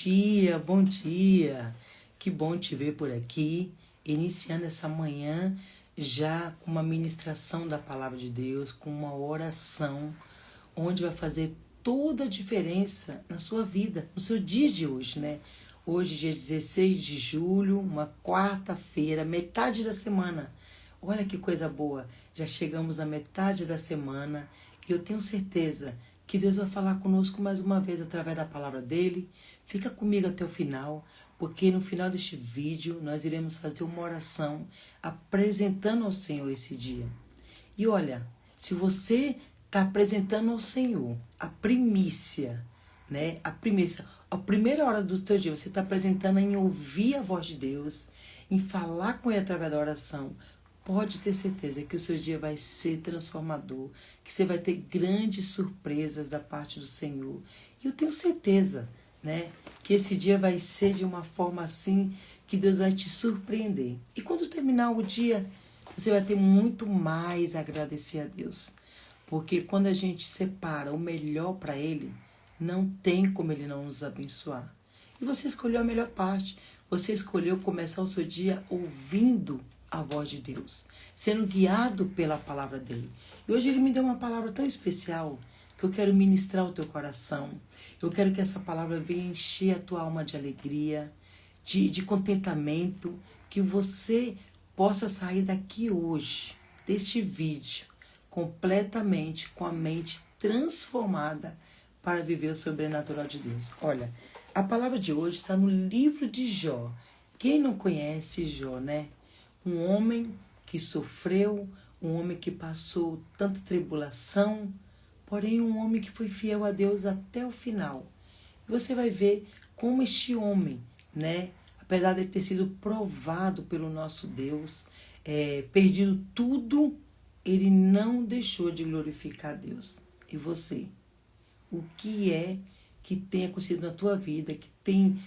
dia, bom dia. Que bom te ver por aqui, iniciando essa manhã já com uma ministração da Palavra de Deus, com uma oração, onde vai fazer toda a diferença na sua vida, no seu dia de hoje, né? Hoje, dia 16 de julho, uma quarta-feira, metade da semana. Olha que coisa boa, já chegamos à metade da semana e eu tenho certeza que Deus vai falar conosco mais uma vez através da palavra dele. Fica comigo até o final, porque no final deste vídeo nós iremos fazer uma oração apresentando ao Senhor esse dia. E olha, se você está apresentando ao Senhor a primícia, né? A primeira hora do seu dia, você está apresentando em ouvir a voz de Deus, em falar com ele através da oração. Pode ter certeza que o seu dia vai ser transformador, que você vai ter grandes surpresas da parte do Senhor. E eu tenho certeza, né, que esse dia vai ser de uma forma assim que Deus vai te surpreender. E quando terminar o dia, você vai ter muito mais a agradecer a Deus. Porque quando a gente separa o melhor para Ele, não tem como Ele não nos abençoar. E você escolheu a melhor parte. Você escolheu começar o seu dia ouvindo a voz de Deus, sendo guiado pela palavra dele. E hoje ele me deu uma palavra tão especial que eu quero ministrar ao teu coração. Eu quero que essa palavra venha encher a tua alma de alegria, de contentamento, que você possa sair daqui hoje, deste vídeo, completamente com a mente transformada para viver o sobrenatural de Deus. Olha, a palavra de hoje está no livro de Jó. Quem não conhece Jó, né? Um homem que sofreu, um homem que passou tanta tribulação, porém um homem que foi fiel a Deus até o final. E você vai ver como este homem, né, apesar de ter sido provado pelo nosso Deus, perdido tudo, ele não deixou de glorificar a Deus. E você? O que é que tem acontecido na tua vida, que tem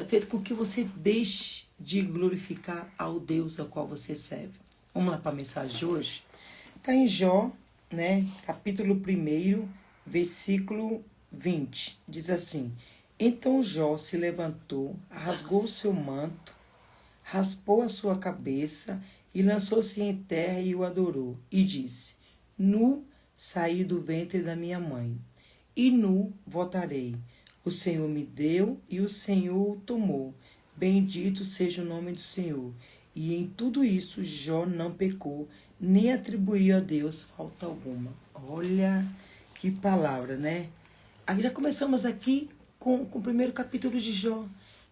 feito com que você deixe de glorificar ao Deus ao qual você serve? Vamos lá para a mensagem de hoje? Está em Jó, né, capítulo 1, versículo 20. Diz assim: Então Jó se levantou, rasgou o seu manto, raspou a sua cabeça e lançou-se em terra e o adorou. E disse: Nu saí do ventre da minha mãe, e nu voltarei. O Senhor me deu e o Senhor o tomou. Bendito seja o nome do Senhor. E em tudo isso Jó não pecou, nem atribuiu a Deus falta alguma. Olha que palavra, né? Aí já começamos aqui com o primeiro capítulo de Jó,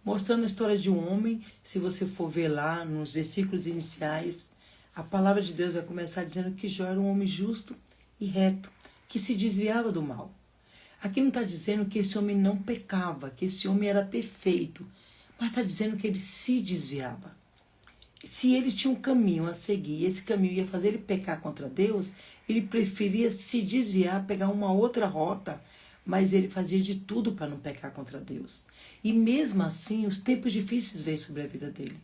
mostrando a história de um homem. Se você for ver lá nos versículos iniciais, a palavra de Deus vai começar dizendo que Jó era um homem justo e reto, que se desviava do mal. Aqui não está dizendo que esse homem não pecava, que esse homem era perfeito, mas está dizendo que ele se desviava. Se ele tinha um caminho a seguir, e esse caminho ia fazer ele pecar contra Deus, ele preferia se desviar, pegar uma outra rota, mas ele fazia de tudo para não pecar contra Deus. E mesmo assim, os tempos difíceis veio sobre a vida dele.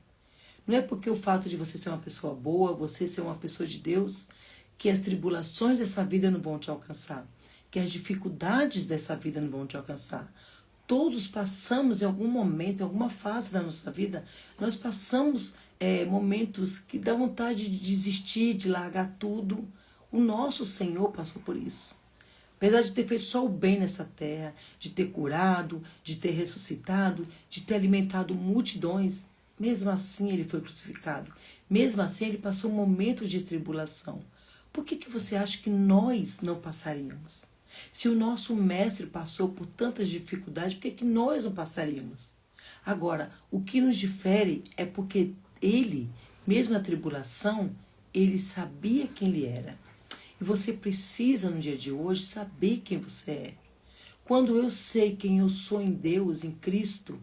Não é porque o fato de você ser uma pessoa boa, você ser uma pessoa de Deus, que as tribulações dessa vida não vão te alcançar, que as dificuldades dessa vida não vão te alcançar. Todos passamos em algum momento, em alguma fase da nossa vida, nós passamos momentos que dá vontade de desistir, de largar tudo. O nosso Senhor passou por isso. Apesar de ter feito só o bem nessa terra, de ter curado, de ter ressuscitado, de ter alimentado multidões, mesmo assim ele foi crucificado. Mesmo assim ele passou momentos de tribulação. Por que você acha que nós não passaríamos? Se o nosso mestre passou por tantas dificuldades, por que nós não passaríamos? Agora, o que nos difere é porque ele, mesmo na tribulação, ele sabia quem ele era. E você precisa, no dia de hoje, saber quem você é. Quando eu sei quem eu sou em Deus, em Cristo,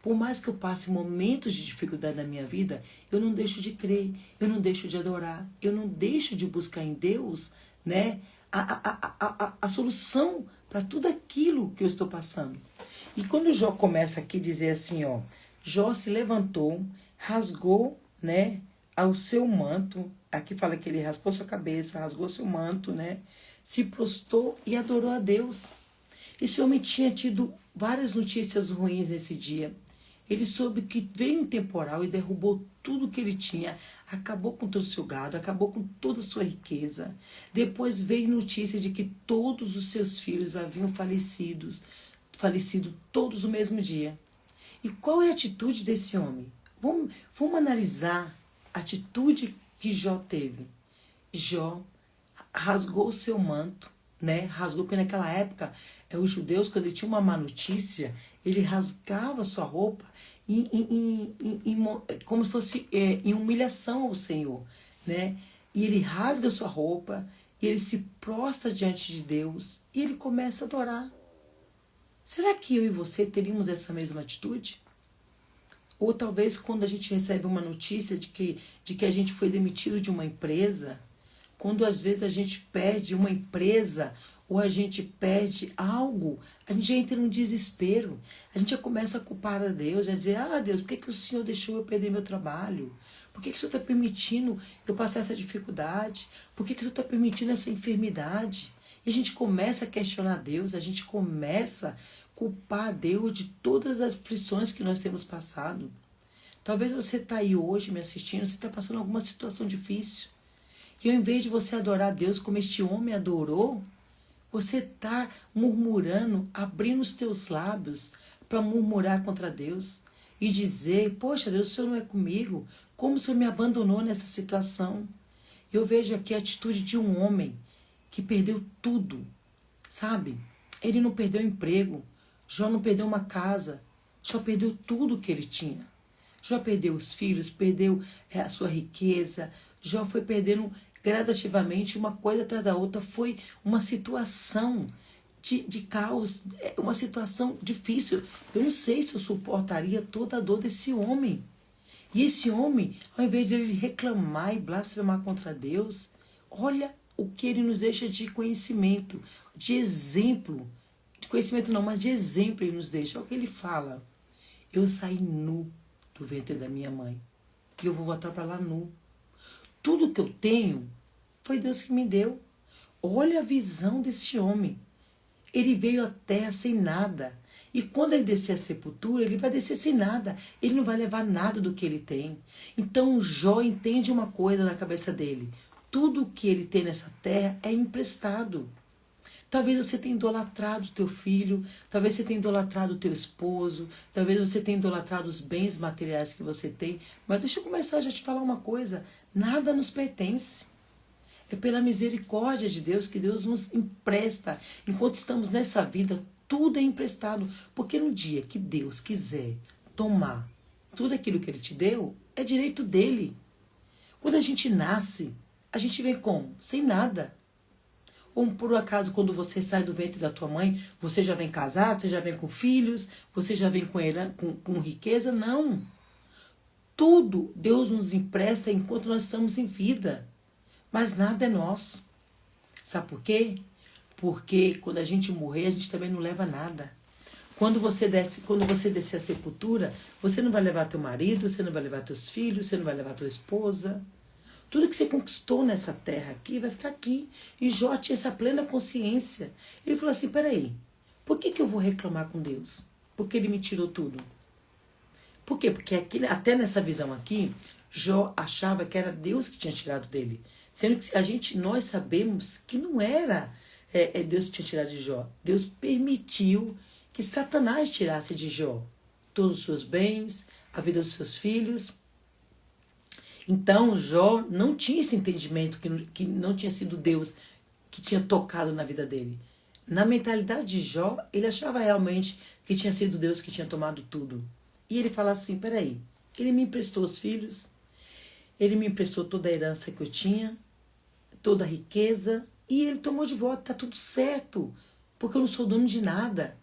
por mais que eu passe momentos de dificuldade na minha vida, eu não deixo de crer, eu não deixo de adorar, eu não deixo de buscar em Deus, né, a solução para tudo aquilo que eu estou passando. E quando Jó começa aqui a dizer assim, ó, Jó se levantou, rasgou, né, ao seu manto, aqui fala que ele raspou sua cabeça, rasgou seu manto, né, se prostrou e adorou a Deus. Esse homem tinha tido várias notícias ruins nesse dia. Ele soube que veio um temporal e derrubou tudo que ele tinha, acabou com todo o seu gado, acabou com toda a sua riqueza. Depois veio notícia de que todos os seus filhos haviam falecido todos no mesmo dia. E qual é a atitude desse homem? Vamos analisar a atitude que Jó teve. Jó rasgou o seu manto, né? Rasgou, porque naquela época, os judeus, quando ele tinha uma má notícia, ele rasgava sua roupa como se fosse em humilhação ao Senhor, né? E ele rasga sua roupa, e ele se prostra diante de Deus, e ele começa a adorar. Será que eu e você teríamos essa mesma atitude? Ou talvez quando a gente recebe uma notícia de que a gente foi demitido de uma empresa, quando às vezes a gente perde uma empresa ou a gente perde algo, a gente já entra num desespero. A gente já começa a culpar a Deus, a dizer, Deus, por que o Senhor deixou eu perder meu trabalho? Por que o Senhor está permitindo eu passar essa dificuldade? Por que o Senhor está permitindo essa enfermidade? E a gente começa a questionar Deus, a gente começa a culpar Deus de todas as aflições que nós temos passado. Talvez você está aí hoje me assistindo, você está passando alguma situação difícil. E ao invés de você adorar a Deus como este homem adorou, você está murmurando, abrindo os teus lábios para murmurar contra Deus e dizer, poxa Deus, o Senhor não é comigo, como o Senhor me abandonou nessa situação? Eu vejo aqui a atitude de um homem que perdeu tudo, sabe? Ele não perdeu emprego, Jó não perdeu uma casa, Jó perdeu tudo que ele tinha. Jó perdeu os filhos, perdeu a sua riqueza, Jó foi perdendo gradativamente uma coisa atrás da outra. Foi uma situação de caos, uma situação difícil. Eu não sei se eu suportaria toda a dor desse homem. E esse homem, ao invés de ele reclamar e blasfemar contra Deus, olha o que ele nos deixa de conhecimento, de exemplo. De conhecimento não, mas de exemplo ele nos deixa. Olha o que ele fala. Eu saí nu do ventre da minha mãe. E eu vou voltar para lá nu. Tudo que eu tenho foi Deus que me deu. Olha a visão desse homem. Ele veio à terra sem nada. E quando ele descer à sepultura, ele vai descer sem nada. Ele não vai levar nada do que ele tem. Então Jó entende uma coisa na cabeça dele. Tudo que ele tem nessa terra é emprestado. Talvez você tenha idolatrado o teu filho, talvez você tenha idolatrado o teu esposo, talvez você tenha idolatrado os bens materiais que você tem. Mas deixa eu começar já a te falar uma coisa. Nada nos pertence. É pela misericórdia de Deus que Deus nos empresta. Enquanto estamos nessa vida, tudo é emprestado. Porque no dia que Deus quiser tomar tudo aquilo que Ele te deu, é direito dele. Quando a gente nasce, a gente vem como? Sem nada. Ou por acaso, quando você sai do ventre da tua mãe, você já vem casado, você já vem com filhos, você já vem com riqueza? Não. Tudo Deus nos empresta enquanto nós estamos em vida. Mas nada é nosso. Sabe por quê? Porque quando a gente morrer, a gente também não leva nada. Quando você descer a sepultura, você não vai levar teu marido, você não vai levar teus filhos, você não vai levar tua esposa. Tudo que você conquistou nessa terra aqui vai ficar aqui. E Jó tinha essa plena consciência. Ele falou assim, peraí, por que eu vou reclamar com Deus? Porque ele me tirou tudo. Por quê? Porque aqui, até nessa visão aqui, Jó achava que era Deus que tinha tirado dele. Sendo que nós sabemos que não era Deus que tinha tirado de Jó. Deus permitiu que Satanás tirasse de Jó todos os seus bens, a vida dos seus filhos. Então Jó não tinha esse entendimento que não tinha sido Deus que tinha tocado na vida dele. Na mentalidade de Jó, ele achava realmente que tinha sido Deus que tinha tomado tudo. E ele fala assim, peraí, ele me emprestou os filhos, ele me emprestou toda a herança que eu tinha, toda a riqueza, e ele tomou de volta, tá tudo certo, porque eu não sou dono de nada.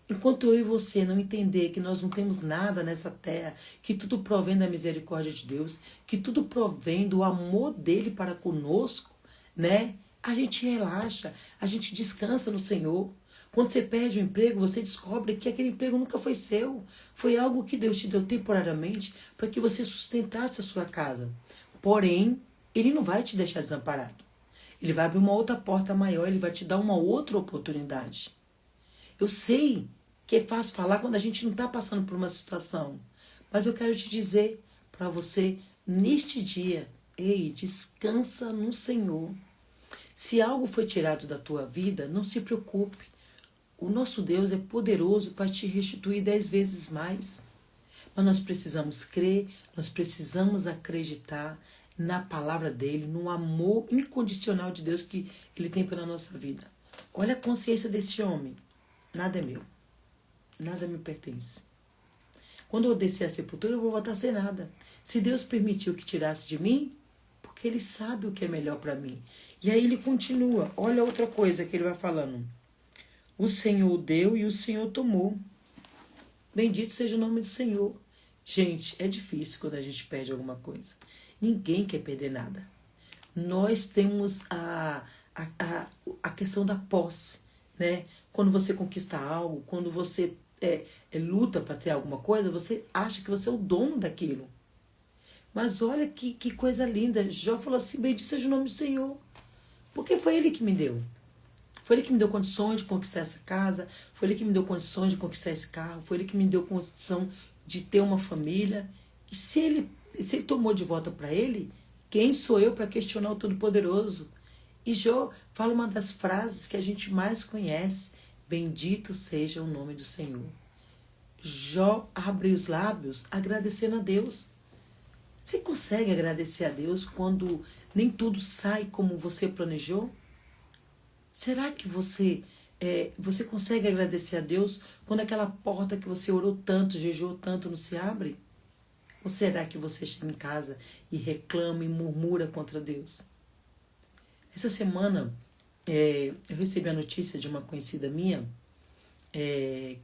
Enquanto eu e você não entender que nós não temos nada nessa terra, que tudo provém da misericórdia de Deus, que tudo provém do amor dele para conosco, né? A gente relaxa, a gente descansa no Senhor. Quando você perde o emprego, você descobre que aquele emprego nunca foi seu. Foi algo que Deus te deu temporariamente para que você sustentasse a sua casa. Porém, Ele não vai te deixar desamparado. Ele vai abrir uma outra porta maior, Ele vai te dar uma outra oportunidade. Eu sei que é fácil falar quando a gente não está passando por uma situação. Mas eu quero te dizer para você, neste dia, ei, descansa no Senhor. Se algo foi tirado da tua vida, não se preocupe. O nosso Deus é poderoso para te restituir 10 vezes mais. Mas nós precisamos crer, nós precisamos acreditar na palavra dele, no amor incondicional de Deus que ele tem pela nossa vida. Olha a consciência deste homem. Nada é meu. Nada me pertence. Quando eu descer à sepultura, eu vou voltar sem nada. Se Deus permitiu que tirasse de mim, porque ele sabe o que é melhor para mim. E aí ele continua. Olha outra coisa que ele vai falando. O Senhor deu e o Senhor tomou. Bendito seja o nome do Senhor. Gente, é difícil quando a gente perde alguma coisa. Ninguém quer perder nada. Nós temos a questão da posse, né? Quando você conquista algo, quando você luta para ter alguma coisa, você acha que você é o dono daquilo. Mas olha que coisa linda. Jó falou assim, bendito seja o nome do Senhor. Porque foi ele que me deu. Foi ele que me deu condições de conquistar essa casa. Foi ele que me deu condições de conquistar esse carro. Foi ele que me deu condição de ter uma família. E se ele tomou de volta para ele, quem sou eu para questionar o Todo-Poderoso? E Jó fala uma das frases que a gente mais conhece. Bendito seja o nome do Senhor. Jó abre os lábios agradecendo a Deus. Você consegue agradecer a Deus quando nem tudo sai como você planejou? Será que você consegue agradecer a Deus quando aquela porta que você orou tanto, jejuou tanto, não se abre? Ou será que você chega em casa e reclama e murmura contra Deus? Essa semana eu recebi a notícia de uma conhecida minha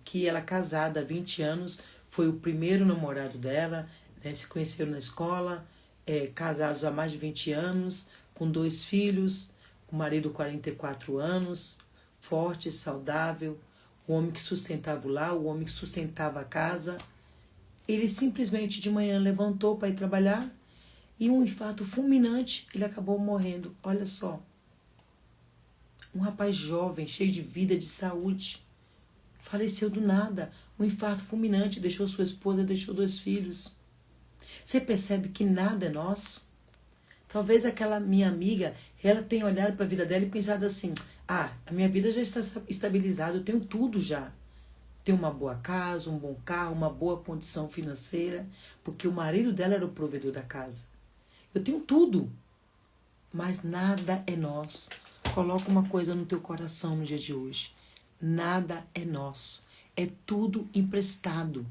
que ela casada há 20 anos, foi o primeiro namorado dela, né, se conheceram na escola, casados há mais de 20 anos, com 2 filhos, o marido 44 anos, forte, saudável, o homem que sustentava o lar, o homem que sustentava a casa. Ele simplesmente de manhã levantou para ir trabalhar e um infarto fulminante, ele acabou morrendo. Olha só, um rapaz jovem, cheio de vida, de saúde, faleceu do nada, um infarto fulminante, deixou sua esposa, deixou 2 filhos. Você percebe que nada é nosso? Talvez aquela minha amiga, ela tenha olhado para a vida dela e pensado assim, a minha vida já está estabilizada, eu tenho tudo já. Tenho uma boa casa, um bom carro, uma boa condição financeira, porque o marido dela era o provedor da casa. Eu tenho tudo, mas nada é nosso. Coloca uma coisa no teu coração no dia de hoje. Nada é nosso. É tudo emprestado.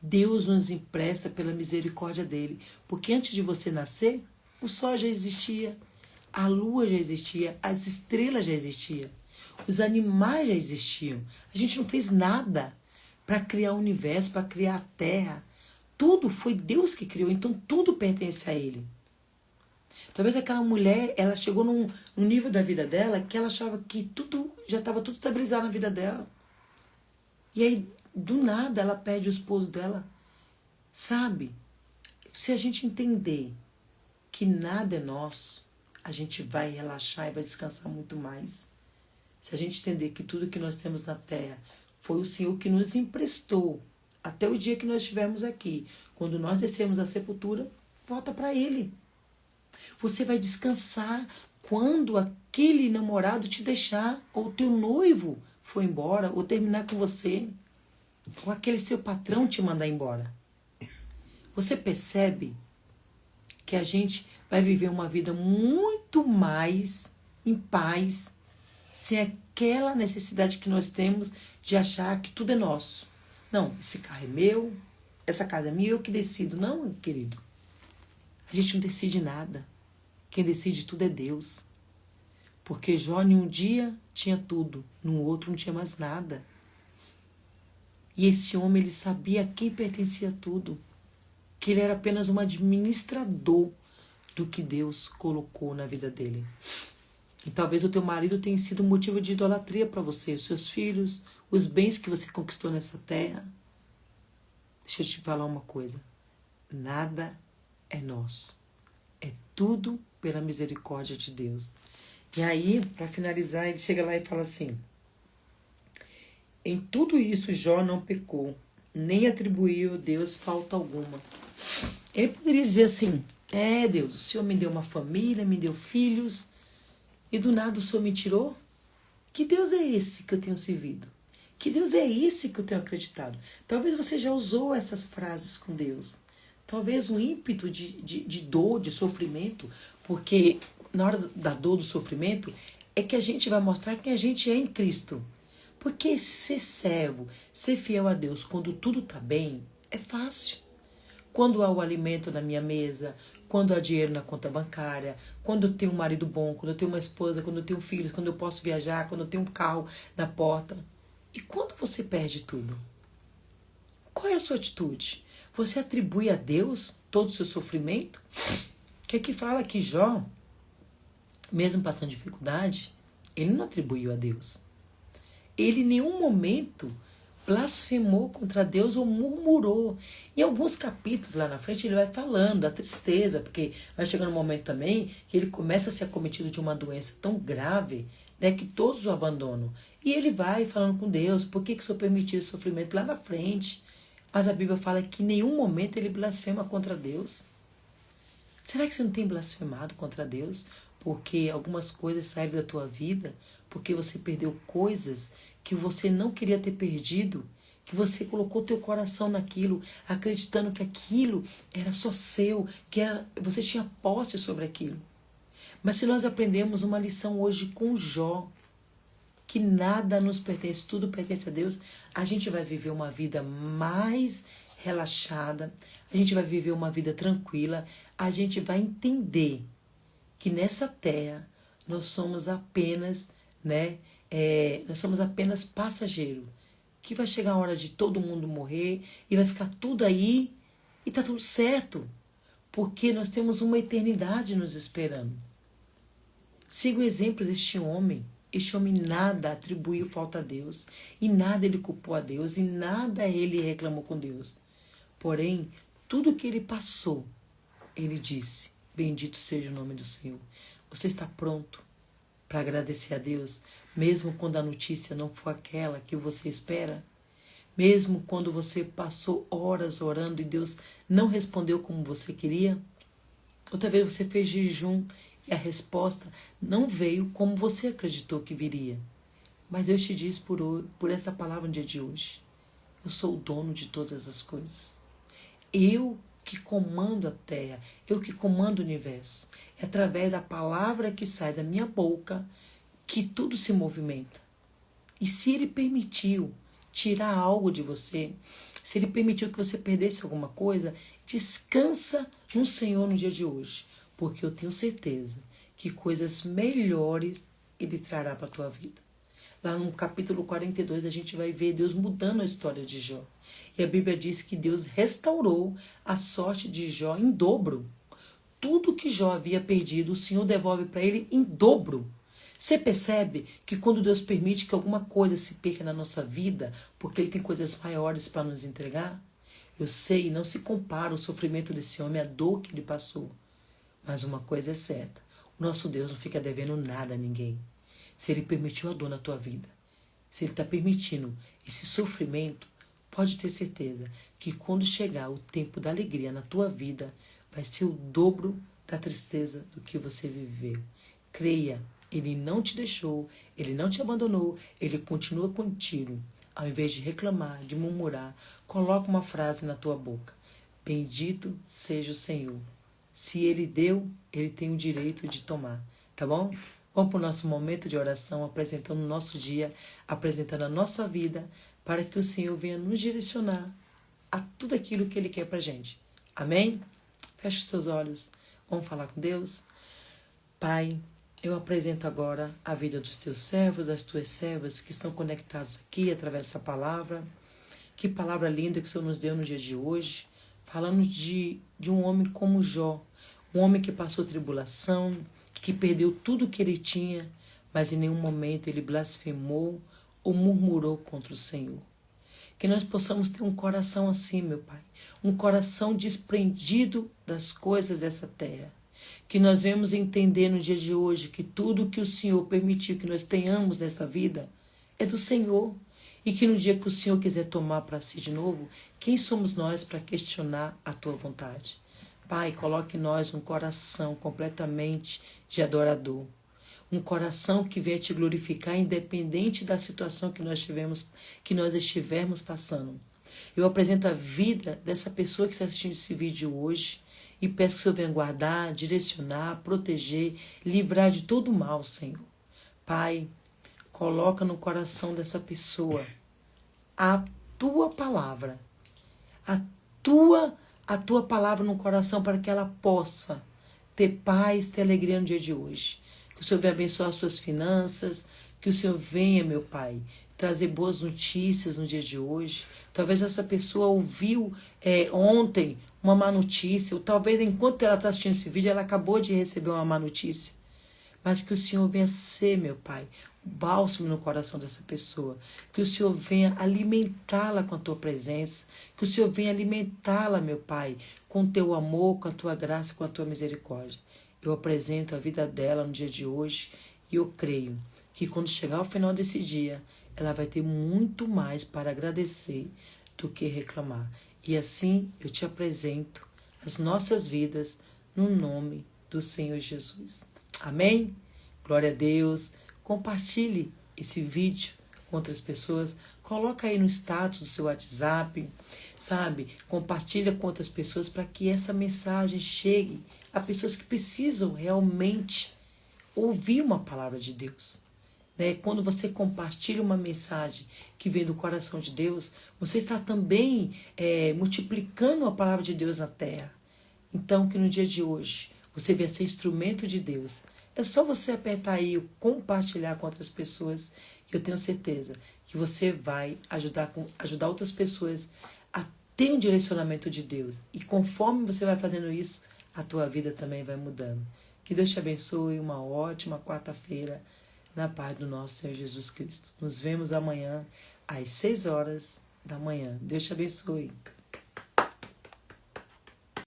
Deus nos empresta pela misericórdia dele. Porque antes de você nascer, o sol já existia, a lua já existia, as estrelas já existiam, os animais já existiam. A gente não fez nada para criar o universo, para criar a terra. Tudo foi Deus que criou, então tudo pertence a ele. Talvez aquela mulher, ela chegou num nível da vida dela que ela achava que tudo já estava tudo estabilizado na vida dela. E aí, do nada, ela perde o esposo dela. Sabe? Se a gente entender que nada é nosso, a gente vai relaxar e vai descansar muito mais. Se a gente entender que tudo que nós temos na terra foi o Senhor que nos emprestou até o dia que nós estivermos aqui. Quando nós descermos à sepultura, volta para Ele. Você vai descansar quando aquele namorado te deixar, ou teu noivo for embora, ou terminar com você, ou aquele seu patrão te mandar embora. Você percebe que a gente vai viver uma vida muito mais em paz, sem aquela necessidade que nós temos de achar que tudo é nosso. Não, esse carro é meu, essa casa é minha, eu que decido. Não, querido. A gente não decide nada. Quem decide tudo é Deus. Porque Jó em um dia tinha tudo, no outro não tinha mais nada. E esse homem, ele sabia a quem pertencia tudo. Que ele era apenas um administrador do que Deus colocou na vida dele. E talvez o teu marido tenha sido um motivo de idolatria para você, os seus filhos, os bens que você conquistou nessa terra. Deixa eu te falar uma coisa. Nada é nosso. É tudo pela misericórdia de Deus. E aí, para finalizar, ele chega lá e fala assim: Em tudo isso, Jó não pecou, nem atribuiu a Deus falta alguma. Ele poderia dizer assim, Deus, o Senhor me deu uma família, me deu filhos, e do nada o Senhor me tirou? Que Deus é esse que eu tenho servido? Que Deus é esse que eu tenho acreditado? Talvez você já usou essas frases com Deus. Talvez um ímpeto de dor, de sofrimento, porque na hora da dor, do sofrimento, é que a gente vai mostrar quem a gente é em Cristo. Porque ser servo, ser fiel a Deus quando tudo está bem, é fácil. Quando há o alimento na minha mesa, quando há dinheiro na conta bancária, quando eu tenho um marido bom, quando eu tenho uma esposa, quando eu tenho filhos, quando eu posso viajar, quando eu tenho um carro na porta. E quando você perde tudo? Qual é a sua atitude? Você atribui a Deus todo o seu sofrimento? Que aqui fala que Jó, mesmo passando dificuldade, ele não atribuiu a Deus. Ele em nenhum momento blasfemou contra Deus ou murmurou. Em alguns capítulos lá na frente ele vai falando da tristeza, porque vai chegando um momento também que ele começa a ser acometido de uma doença tão grave, né, que todos o abandonam. E ele vai falando com Deus, por que o Senhor permitiu esse sofrimento lá na frente? Mas a Bíblia fala que em nenhum momento ele blasfema contra Deus. Será que você não tem blasfemado contra Deus? Porque algumas coisas saíram da tua vida, porque você perdeu coisas que você não queria ter perdido, que você colocou teu coração naquilo, acreditando que aquilo era só seu, você tinha posse sobre aquilo. Mas se nós aprendemos uma lição hoje com Jó, que nada nos pertence, tudo pertence a Deus, a gente vai viver uma vida mais relaxada, a gente vai viver uma vida tranquila, a gente vai entender que nessa terra nós somos apenas, nós somos apenas passageiro, que vai chegar a hora de todo mundo morrer e vai ficar tudo aí e tá tudo certo, porque nós temos uma eternidade nos esperando. Siga o exemplo deste homem. Este homem nada atribuiu falta a Deus, e nada ele culpou a Deus, e nada ele reclamou com Deus. Porém, tudo que ele passou, ele disse, bendito seja o nome do Senhor. Você está pronto para agradecer a Deus, mesmo quando a notícia não for aquela que você espera? Mesmo quando você passou horas orando e Deus não respondeu como você queria? Outra vez você fez jejum e a resposta não veio como você acreditou que viria. Mas Deus te diz por essa palavra no dia de hoje, eu sou o dono de todas as coisas. Eu que comando a terra, eu que comando o universo. É através da palavra que sai da minha boca que tudo se movimenta. E se Ele permitiu tirar algo de você, se Ele permitiu que você perdesse alguma coisa, descansa no Senhor no dia de hoje. Porque eu tenho certeza que coisas melhores Ele trará para a tua vida. Lá no capítulo 42 a gente vai ver Deus mudando a história de Jó. E a Bíblia diz que Deus restaurou a sorte de Jó em dobro. Tudo que Jó havia perdido, o Senhor devolve para ele em dobro. Você percebe que quando Deus permite que alguma coisa se perca na nossa vida, porque Ele tem coisas maiores para nos entregar? Eu sei, não se compara o sofrimento desse homem à dor que ele passou. Mas uma coisa é certa, o nosso Deus não fica devendo nada a ninguém. Se Ele permitiu a dor na tua vida, se Ele está permitindo esse sofrimento, pode ter certeza que quando chegar o tempo da alegria na tua vida, vai ser o dobro da tristeza do que você viveu. Creia, Ele não te deixou, Ele não te abandonou, Ele continua contigo. Ao invés de reclamar, de murmurar, coloca uma frase na tua boca. Bendito seja o Senhor. Se Ele deu, Ele tem o direito de tomar, tá bom? Vamos para o nosso momento de oração, apresentando o nosso dia, apresentando a nossa vida, para que o Senhor venha nos direcionar a tudo aquilo que Ele quer para a gente. Amém? Feche os seus olhos, vamos falar com Deus. Pai, eu apresento agora a vida dos teus servos, das tuas servas que estão conectados aqui através dessa palavra. Que palavra linda que o Senhor nos deu no dia de hoje. Falando de um homem como Jó, um homem que passou tribulação, que perdeu tudo que ele tinha, mas em nenhum momento ele blasfemou ou murmurou contra o Senhor. Que nós possamos ter um coração assim, meu Pai, um coração desprendido das coisas dessa terra. Que nós venhamos entender no dia de hoje que tudo que o Senhor permitiu que nós tenhamos nessa vida é do Senhor. E que no dia que o Senhor quiser tomar para si de novo, quem somos nós para questionar a tua vontade? Pai, coloque em nós um coração completamente de adorador. Um coração que venha te glorificar independente da situação que nós estivermos passando. Eu apresento a vida dessa pessoa que está assistindo esse vídeo hoje e peço que o Senhor venha guardar, direcionar, proteger, livrar de todo mal, Senhor. Pai, coloca no coração dessa pessoa a tua palavra, a tua palavra no coração para que ela possa ter paz, ter alegria no dia de hoje. Que o Senhor venha abençoar as suas finanças, que o Senhor venha, meu Pai, trazer boas notícias no dia de hoje. Talvez essa pessoa ouviu ontem uma má notícia, ou talvez enquanto ela está assistindo esse vídeo, ela acabou de receber uma má notícia. Mas que o Senhor venha ser, meu Pai, o bálsamo no coração dessa pessoa. Que o Senhor venha alimentá-la com a tua presença. Que o Senhor venha alimentá-la, meu Pai, com o teu amor, com a tua graça, com a tua misericórdia. Eu apresento a vida dela no dia de hoje e eu creio que quando chegar ao final desse dia, ela vai ter muito mais para agradecer do que reclamar. E assim eu te apresento as nossas vidas no nome do Senhor Jesus. Amém? Glória a Deus. Compartilhe esse vídeo com outras pessoas. Coloca aí no status do seu WhatsApp, sabe? Compartilha com outras pessoas para que essa mensagem chegue a pessoas que precisam realmente ouvir uma palavra de Deus. Né? Quando você compartilha uma mensagem que vem do coração de Deus, você está também multiplicando a palavra de Deus na terra. Então, que no dia de hoje você venha ser instrumento de Deus. É só você apertar aí o compartilhar com outras pessoas, que eu tenho certeza que você vai ajudar outras pessoas a ter um direcionamento de Deus. E conforme você vai fazendo isso, a tua vida também vai mudando. Que Deus te abençoe, uma ótima quarta-feira, na paz do nosso Senhor Jesus Cristo. Nos vemos amanhã, às 6 horas da manhã. Deus te abençoe.